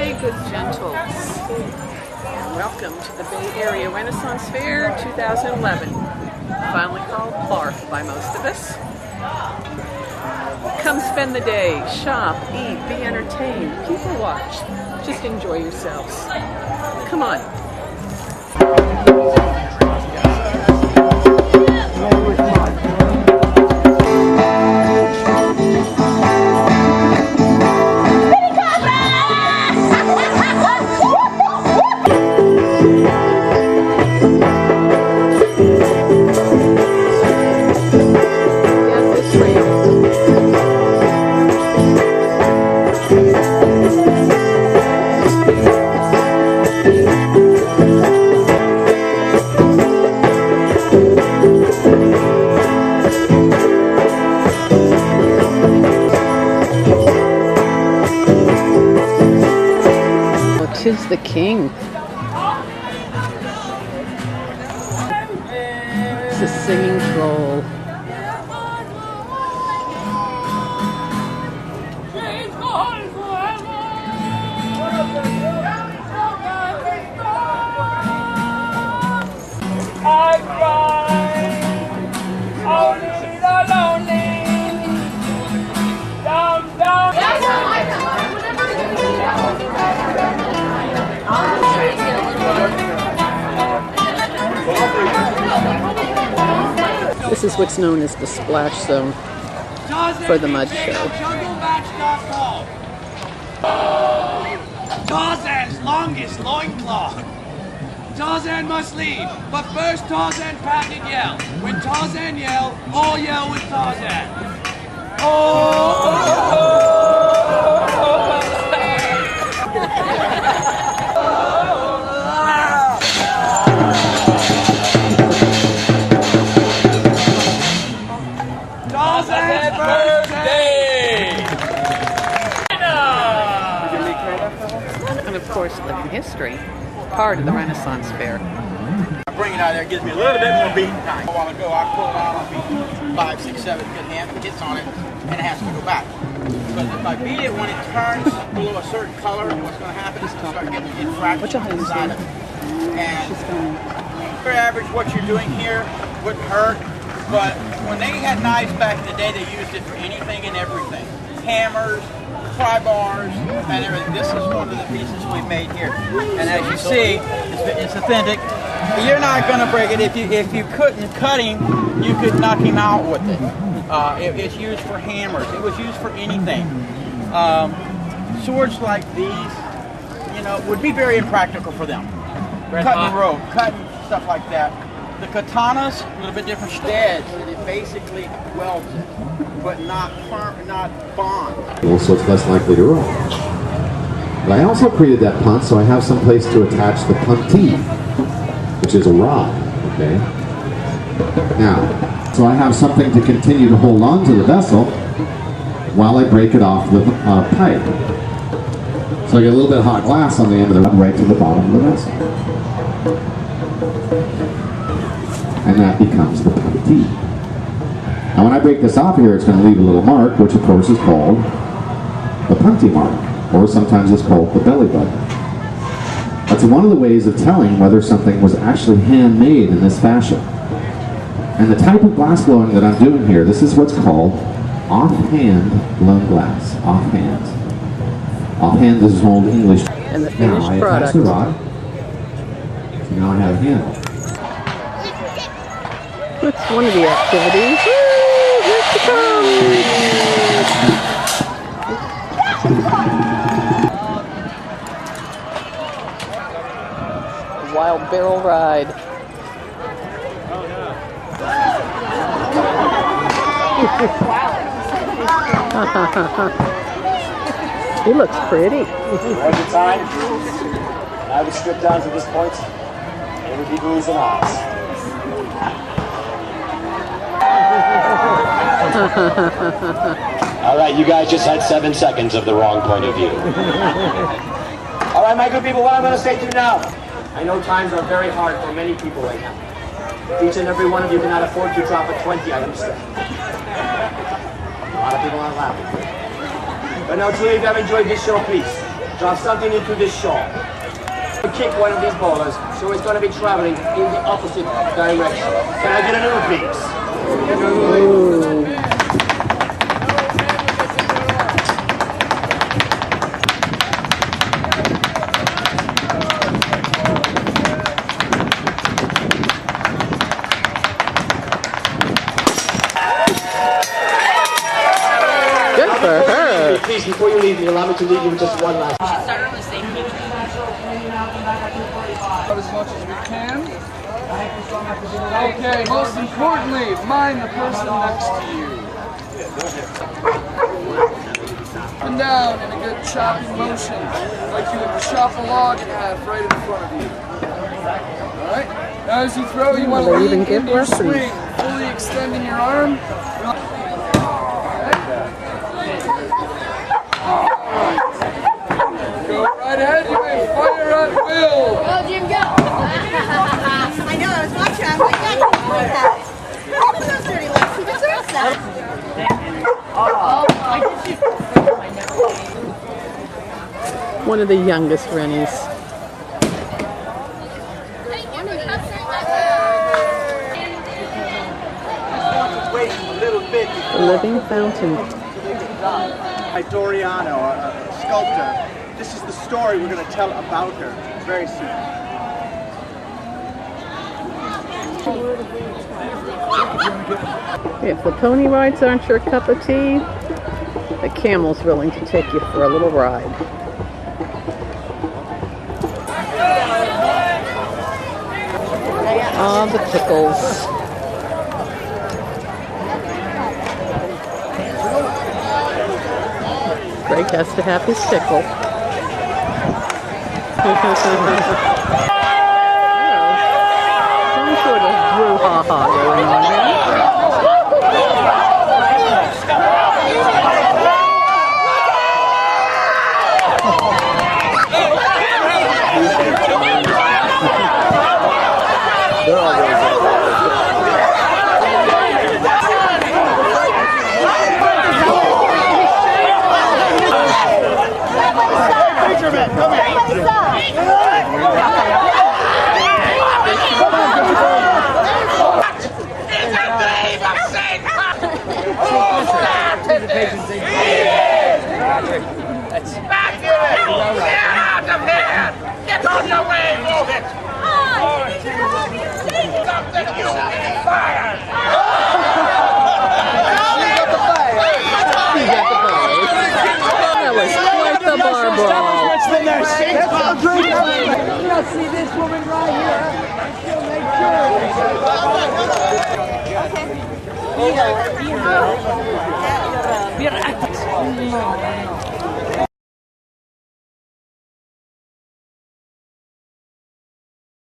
Hey, good gentles. Welcome to the Bay Area Renaissance Fair 2011. Finally called BARF by most of us. Come spend the day, shop, eat, be entertained, people watch. Just enjoy yourselves. Come on. Tis the king. It's a singing troll. I cry, only the lonely, down, down. This is what's known as the splash zone for the mud show. Tarzan's longest loincloth. Tarzan must leave, but first Tarzan packet yell. When Tarzan yell, all yell with Tarzan. Tarzan's birthday! And of course, living history, part of the Renaissance Fair. Bring it out there, it gives me a little bit more beating time. A while ago, I pulled it out on beat 5, 6, 7 good hand, hits on it, and it has to go back. Because if I beat it when it turns below a certain color, what's going to happen is it's going to start getting infractions inside of it. And for average, what you're doing here wouldn't hurt, but when they had knives back in the day, they used it for anything and everything. Hammers, pry bars, and everything. This is one of the pieces we made here. And as you see, it's authentic. You're not going to break it. If you couldn't cut him, you could knock him out with it. It's used for hammers. It was used for anything. Swords like these, you know, would be very impractical for them. Cutting rope, cutting stuff like that. The katanas, a little bit different steads, and it basically welds it, but not bond. So it's less likely to rot. But I also created that punt so I have some place to attach the puntee, which is a rod, okay? Now, so I have something to continue to hold on to the vessel while I break it off the pipe. So I get a little bit of hot glass on the end of the rod right to the bottom of the vessel. And that becomes the puntee. Now when I break this off here, it's going to leave a little mark, which of course is called the puntee mark, or sometimes it's called the belly button. That's one of the ways of telling whether something was actually handmade in this fashion. And the type of glass blowing that I'm doing here, this is what's called offhand blown glass. Offhand. Offhand is old English. And the finished now, product. I attach the rod. So now I have a handle. That's one of the activities. Woo! Here she comes! Wild barrel ride. He looks pretty. Every time I was stripped down to this point, it would be booze and eyes. All right, you guys just had 7 seconds of the wrong point of view. All right, my good people, what I'm going to say to you now. I know times are very hard for many people right now. Each and every one of you cannot afford to drop a 20, I understand. A lot of people aren't laughing. But no, truly, if you have enjoyed this show, please, drop something into this shawl. Kick one of these bowlers, so it's going to be traveling in the opposite direction. Can I get another piece? Good for her. Please, before you leave me, allow me to leave you with just one last. Started on the same page. As much as we can. Okay, most importantly, mind the person next to you. Up and down in a good choppy motion, like you would chop a log in half right in front of you. Alright? Now as you throw, you want to They lean even give into your lessons. swing, fully extending your arm. Go right ahead, you may fire at will. Go, Jim, go! I know, I was watching, I was like, yeah, I can do that. All of those dirty legs, he deserves that. One of the youngest Rennies. Waiting a little bit The living fountain. by Doriano, a sculptor. This is the story we're going to tell about her very soon. If the pony rides aren't your cup of tea, the camel's willing to take you for a little ride. Ah, the pickles. Greg has to have his pickle. Some sort of brouhaha going on there. Get on your way, move it! Something you fired! That was quite the bar brawl. See this woman right here? She'll make sure.